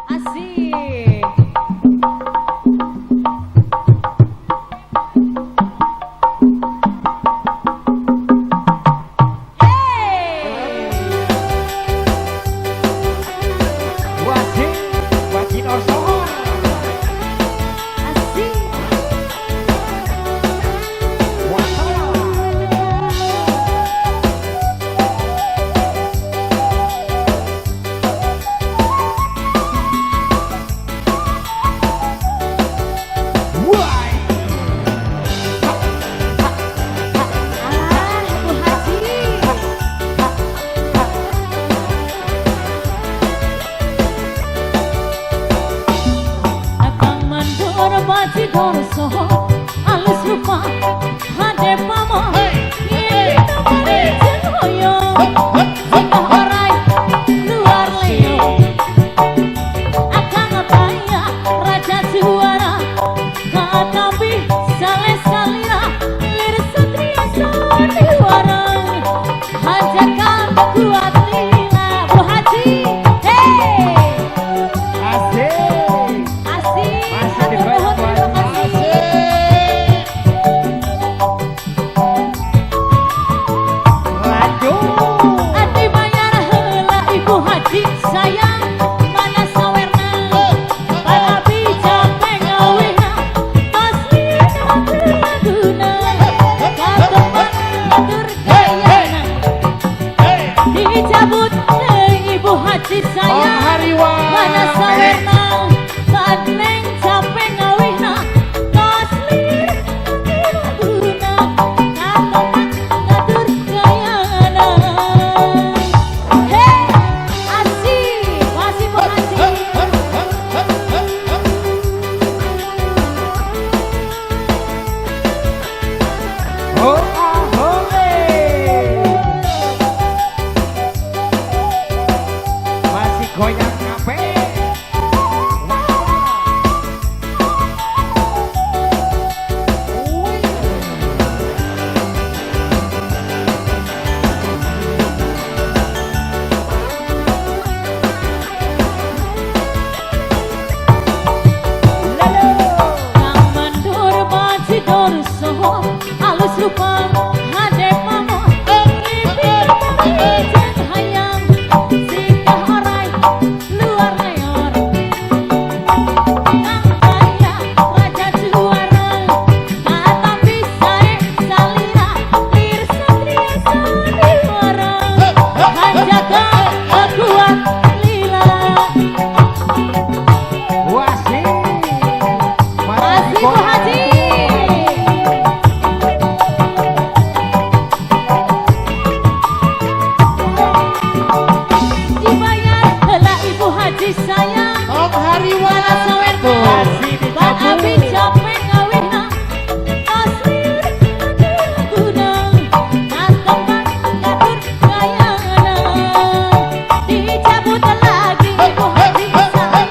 Asik. Mati dorso alus rupa hade pamo kita mari hoyo kita horai luar leo akan tanya raja suara katapi sale salira lir satria sandiwara hajakan kuat lila Bu Haji sayang mana sawerna balabi capek ngawina asli laguna kateman atur gayana dicabut Ibu Haji sayang mana sawerna badneng capek ngawina asli laguna kateman atur gayana. Goyang kafe. Nang mandur baci dorso alus rupa hade mamo ngipir pamijen hayang singgah orai luar leor kang kaya raja juara katapi sae salira lir satria sandiwara hanjaga kuat lila. Masih Bu Haji. Dibayar heula Ibu Haji sayang. Om Hariwala sawerna. Bang Abi capek ngawina. Asli laguna. Kateman ngatur gayana. Dicabut lagi Ibu Haji sayang.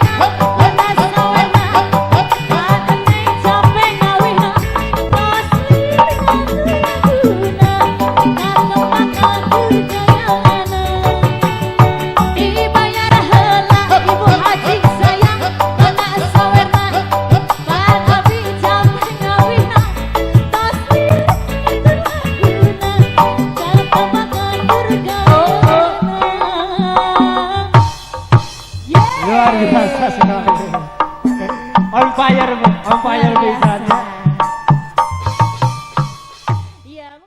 Mana sawerna. Badneng capek ngawina. Asli laguna. Kateman ngatur gayana. Dibayar heula Ibu Haji sayang mana sawerna ban abi capek ngawina tasli laguna kateman ngatur gayana. Luar biasa sekali. On fire bisa.